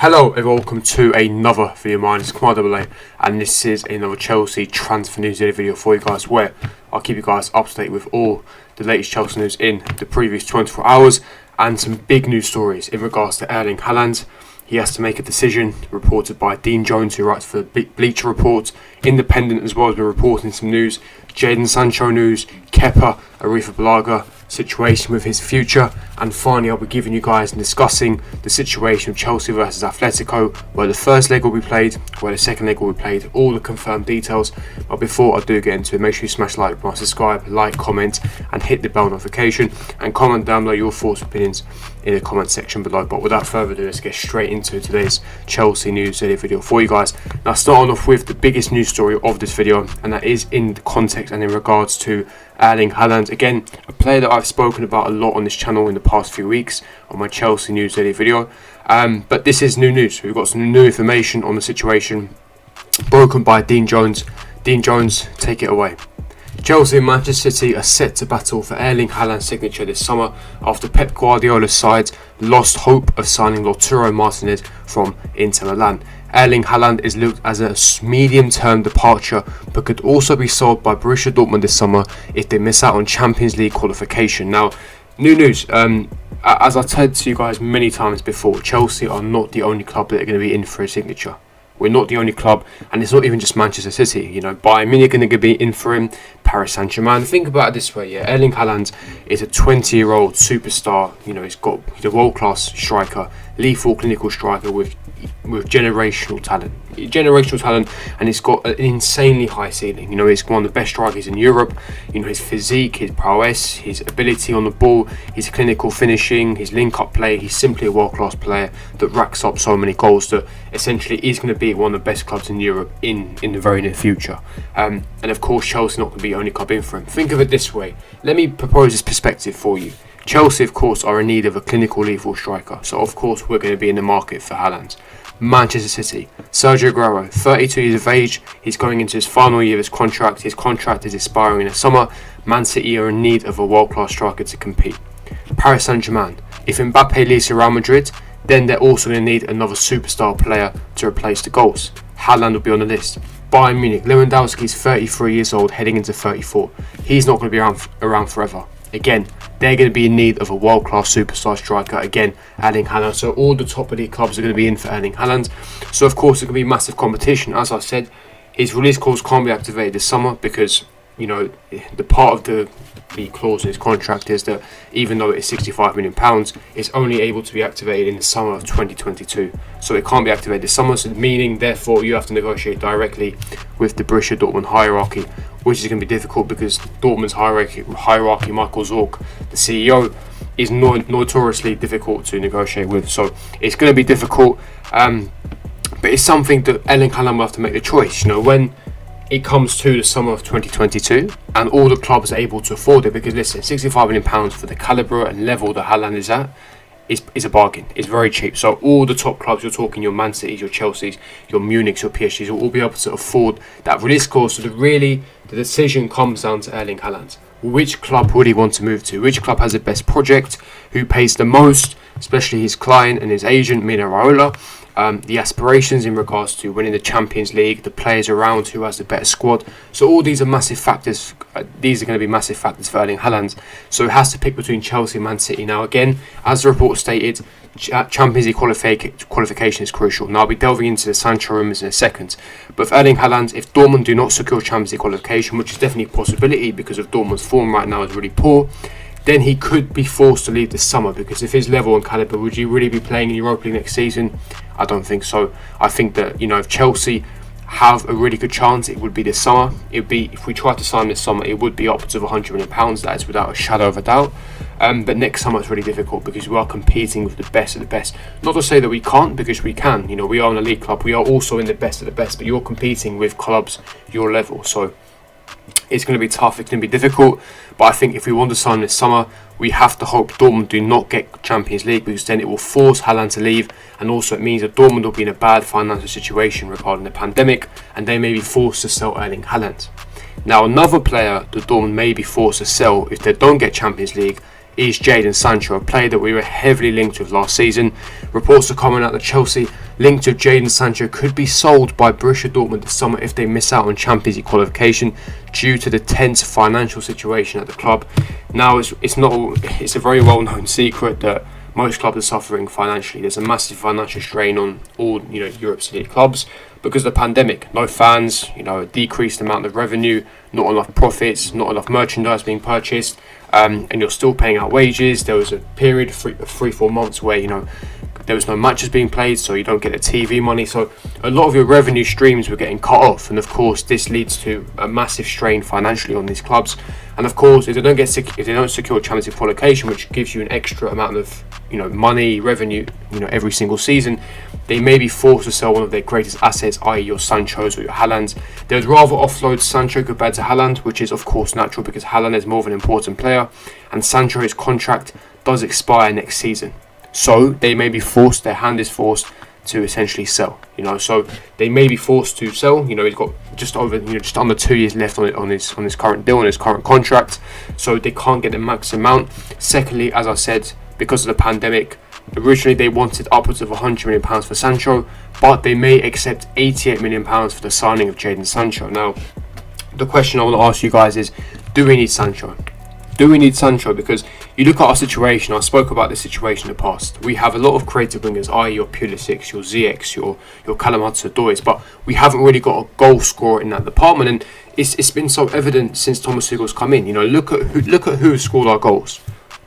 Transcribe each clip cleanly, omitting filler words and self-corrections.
Hello and welcome to another video of mine. It's Kemal AA and this is another Chelsea transfer news video for you guys, where I'll keep you guys up to date with all the latest Chelsea news in the previous 24 hours and some big news stories in regards to Erling Haaland. He has to make a decision, reported by Dean Jones, who writes for the Bleacher Report. Independent as well has been reporting some news. Jadon Sancho news, Kepa, Arifa Balaga situation with his future, and finally I'll be giving you guys and discussing the situation of Chelsea versus Atletico, where the first leg will be played, where the second leg will be played, all the confirmed details. But before I do get into it, make sure you smash like, subscribe, like, comment and hit the bell notification, and comment down below your thoughts and opinions in the comment section below. But without further ado, let's get straight into today's Chelsea news video for you guys. Now, starting off with the biggest news story of this video, and that is in the context and in regards to Erling Haaland. Again, a player that I've spoken about a lot on this channel in the past few weeks on my Chelsea news video. But this is new news. We've got some new information on the situation broken by Dean Jones. Dean Jones, take it away. Chelsea and Manchester City are set to battle for Erling Haaland's signature this summer after Pep Guardiola's side lost hope of signing Lautaro Martinez from Inter Milan. Erling Haaland is looked as a medium-term departure, but could also be sold by Borussia Dortmund this summer if they miss out on Champions League qualification. Now, new news. As I've said to you guys many times before, Chelsea are not the only club that are going to be in for a signature. We're not the only club, and it's not even just Manchester City. You know, Bayern Munich are going to be in for him, Paris Saint-Germain. Think about it this way, yeah. Erling Haaland is a 20-year-old superstar. You know, he's a world-class striker, lethal clinical striker with generational talent, and he's got an insanely high ceiling. You know, he's one of the best strikers in Europe. You know, his physique, his prowess, his ability on the ball, his clinical finishing, his link-up play. He's simply a world-class player that racks up so many goals that essentially is going to be one of the best clubs in Europe in the very near future. And of course, Chelsea not going to be the only club in for him. Think of it this way. Let me propose this perspective for you. Chelsea, of course, are in need of a clinical lethal striker, so of course we're going to be in the market for Haaland. Manchester City, Sergio Aguero, 32 years of age, he's going into his final year of his contract. His contract is expiring in the summer. Man City are in need of a world-class striker to compete. Paris Saint-Germain, if Mbappe leaves to Real Madrid, then they're also going to need another superstar player to replace the goals. Haaland will be on the list. Bayern Munich, Lewandowski is 33 years old, heading into 34. He's not going to be around forever. Again, they're going to be in need of a world-class superstar striker. Again, Erling Haaland. So all the top elite clubs are going to be in for Erling Haaland. So of course, there's going to be massive competition. As I said, his release clause can't be activated this summer because, you know, the part of the clause in his contract is that even though it is £65 million, it's only able to be activated in the summer of 2022. So it can't be activated this summer, so meaning therefore you have to negotiate directly with the Borussia Dortmund hierarchy, which is going to be difficult because Dortmund's hierarchy, Michael Zorc, the CEO, is notoriously difficult to negotiate with. So it's going to be difficult, but it's something that Erling Haaland will have to make the choice. You know, when it comes to the summer of 2022 and all the clubs are able to afford it, because listen, £65 million for the calibre and level that Haaland is at is a bargain. It's very cheap. So all the top clubs, you're talking your Man Cities, your Chelseas, your Munichs, your PSGs, will all be able to afford that release clause. So the decision comes down to Erling Haaland. Which club would he want to move to? Which club has the best project? Who pays the most? Especially his client and his agent, Mino Raiola. The aspirations in regards to winning the Champions League, the players around, who has the better squad. So all these are massive factors. These are going to be massive factors for Erling Haaland. So it has to pick between Chelsea and Man City. Now again, as the report stated, Champions League qualification is crucial. Now I'll be delving into the Sancho rumours in a second. But for Erling Haaland, if Dortmund do not secure Champions League qualification, which is definitely a possibility because of Dortmund's form right now is really poor, then he could be forced to leave this summer, because if his level and calibre, would he really be playing in Europa League next season? I don't think so. I think that, you know, if Chelsea have a really good chance, it would be this summer. It would be, if we try to sign this summer, it would be upwards of £100 million. That is without a shadow of a doubt. But next summer it's really difficult because we are competing with the best of the best. Not to say that we can't, because we can. You know, we are an elite club. We are also in the best of the best, but you're competing with clubs your level. So it's going to be tough, it's going to be difficult, but I think if we want to sign this summer, we have to hope Dortmund do not get Champions League, because then it will force Haaland to leave, and also it means that Dortmund will be in a bad financial situation regarding the pandemic, and they may be forced to sell Erling Haaland. Now, another player that Dortmund may be forced to sell if they don't get Champions League is Jadon Sancho, a player that we were heavily linked with last season. Reports are coming out that Chelsea linked with Jadon Sancho could be sold by Borussia Dortmund this summer if they miss out on Champions League qualification due to the tense financial situation at the club. Now, it's a very well-known secret that most clubs are suffering financially. There's a massive financial strain on all Europe's elite clubs because of the pandemic. No fans, a decreased amount of revenue, not enough profits, not enough merchandise being purchased, and you're still paying out wages. There was a period of 3-4 months where there was no matches being played, so you don't get the TV money. So a lot of your revenue streams were getting cut off, and of course this leads to a massive strain financially on these clubs. And of course, if they don't secure Champions League qualification, which gives you an extra amount of money, revenue, every single season, they may be forced to sell one of their greatest assets, i.e. your Sanchos or your Haalands. They would rather offload Sancho compared to Haaland, which is of course natural because Haaland is more of an important player, and Sancho, his contract does expire next season. So they may be forced, their hand is forced to essentially sell. So they may be forced to sell. He's got just under 2 years left on his current deal, on his current contract. So they can't get the max amount. Secondly, as I said, because of the pandemic, originally they wanted upwards of £100 million for Sancho, but they may accept £88 million for the signing of Jadon Sancho. Now, the question I want to ask you guys is, do we need Sancho? Do we need Sancho? Because you look at our situation, I spoke about this situation in the past. We have a lot of creative wingers, i.e. your Pulisic, your ZX, your Kemal AA, but we haven't really got a goal scorer in that department, and it's been so evident since Thomas Tuchel's come in. Look at who scored our goals: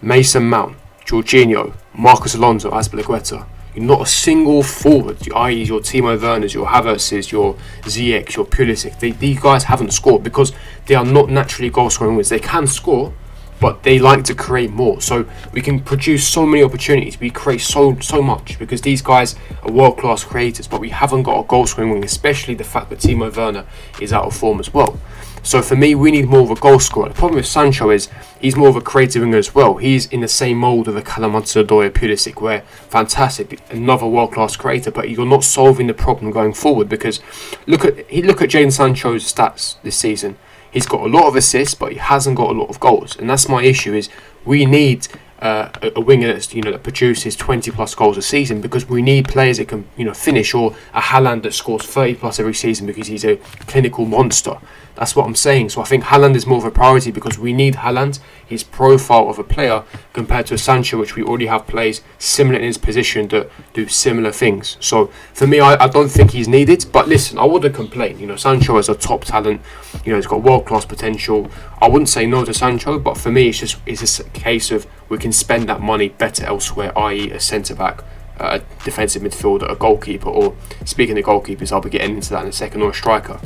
Mason Mount, Jorginho, Marcus Alonso, Azpilicueta. Not a single forward, i.e. your Timo Werners, your Havertz's, your ZX, your Pulisic. These guys haven't scored because they are not naturally goal scoring wingers. They can score, but they like to create more. So we can produce so many opportunities. We create so much because these guys are world-class creators, but we haven't got a goal-scoring wing, especially the fact that Timo Werner is out of form as well. So for me, we need more of a goal scorer. The problem with Sancho is he's more of a creative winger as well. He's in the same mould of a Kemal AA, Pulisic, where fantastic, another world-class creator, but you're not solving the problem going forward because look at Jadon Sancho's stats this season. He's got a lot of assists, but he hasn't got a lot of goals, and that's my issue. Is we need a winger that's that produces 20 plus goals a season, because we need players that can finish, or a Haaland that scores 30 plus every season because he's a clinical monster. That's what I'm saying. So I think Haaland is more of a priority because we need Haaland, his profile of a player, compared to a Sancho, which we already have players similar in his position that do similar things. So for me, I don't think he's needed. But listen, I wouldn't complain. Sancho is a top talent. He's got world-class potential. I wouldn't say no to Sancho, but for me, it's just a case of we can spend that money better elsewhere, i.e. a centre-back, a defensive midfielder, a goalkeeper, or speaking of goalkeepers, I'll be getting into that in a second, or a striker.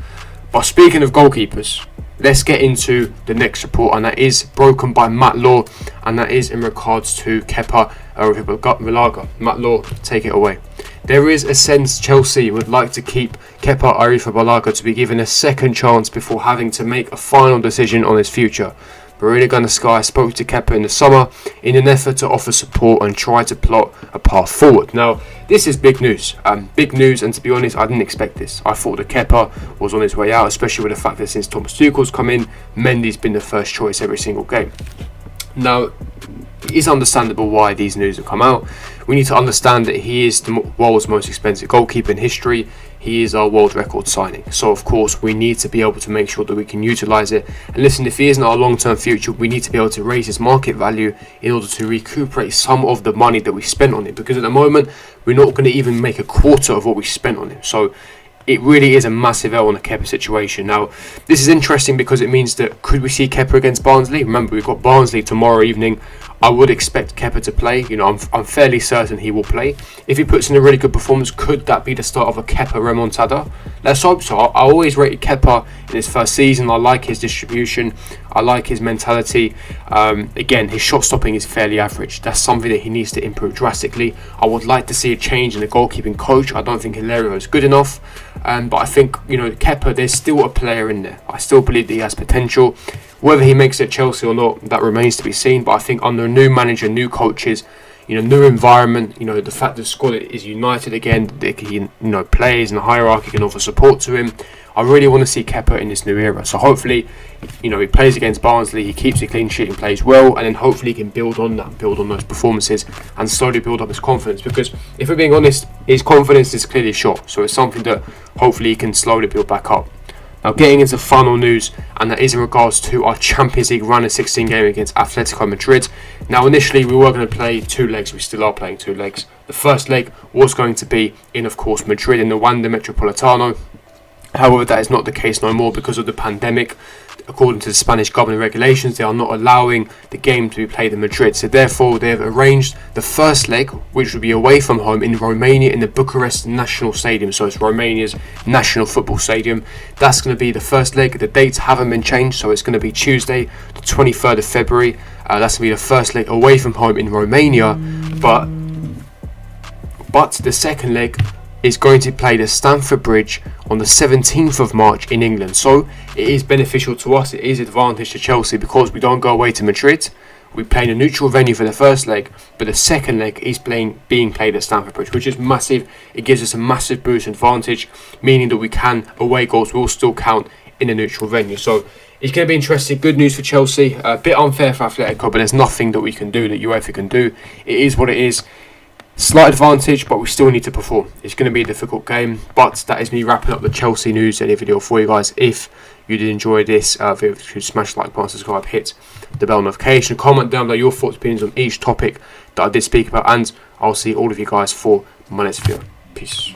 But speaking of goalkeepers, let's get into the next report, and that is broken by Matt Law, and that is in regards to Kepa Arrizabalaga. Matt Law, take it away. There is a sense Chelsea would like to keep Kepa Arrizabalaga to be given a second chance before having to make a final decision on his future. Marina Gunner Sky spoke to Kepa in the summer in an effort to offer support and try to plot a path forward. Now, this is big news. And to be honest, I didn't expect this. I thought that Kepa was on his way out, especially with the fact that since Thomas Tuchel's come in, Mendy's been the first choice every single game. Now, it is understandable why these news have come out. We need to understand that he is the world's most expensive goalkeeper in history. He is our world record signing. So, of course, we need to be able to make sure that we can utilise it. And listen, if he isn't our long-term future, we need to be able to raise his market value in order to recuperate some of the money that we spent on him. Because at the moment, we're not going to even make a quarter of what we spent on him. So, it really is a massive L on the Kepa situation. Now, this is interesting because it means that could we see Kepa against Barnsley? Remember, we've got Barnsley tomorrow evening. I would expect Kepa to play. I'm fairly certain he will play. If he puts in a really good performance, could that be the start of a Kepa remontada? Let's hope so. I always rated Kepa in his first season. I like his distribution. I like his mentality. Again, his shot stopping is fairly average. That's something that he needs to improve drastically. I would like to see a change in the goalkeeping coach. I don't think Hilario is good enough. But I think, Kepa, there's still a player in there. I still believe that he has potential. Whether he makes it at Chelsea or not, that remains to be seen. But I think under a new manager, new coaches, new environment. The fact that the squad is united again, players and the hierarchy can offer support to him. I really want to see Kepa in this new era. So hopefully, he plays against Barnsley, he keeps a clean sheet and plays well, and then hopefully he can build on that, build on those performances, and slowly build up his confidence. Because if we're being honest, his confidence is clearly shot. So it's something that hopefully he can slowly build back up. Now, getting into final news, and that is in regards to our Champions League round of 16 game against Atletico Madrid. Now, initially we were going to play 2 legs. We still are playing 2 legs. The first leg was going to be in, of course, Madrid in the Wanda Metropolitano. However, that is not the case no more because of the pandemic. According to the Spanish governing regulations, they are not allowing the game to be played in Madrid. So therefore, they have arranged the first leg, which will be away from home in Romania in the Bucharest National Stadium. So it's Romania's national football stadium. That's going to be the first leg. The dates haven't been changed, so it's going to be Tuesday, the 23rd of February. That's going to be the first leg away from home in Romania. But the second leg is going to play the Stamford Bridge on the 17th of March in England. So it is beneficial to us, it is advantage to Chelsea because we don't go away to Madrid. We play in a neutral venue for the first leg, but the second leg is being played at Stamford Bridge, which is massive. It gives us a massive boost advantage, meaning that we can, away goals will still count in a neutral venue. So it's going to be interesting. Good news for Chelsea. A bit unfair for Atletico, but there's nothing that we can do, that UEFA can do. It is what it is. Slight advantage, but we still need to perform. It's going to be a difficult game, but that is me wrapping up the Chelsea news daily video for you guys. If you did enjoy this video, smash the like button, subscribe, hit the bell notification, comment down below your thoughts, opinions on each topic that I did speak about, and I'll see all of you guys for my next video. Peace.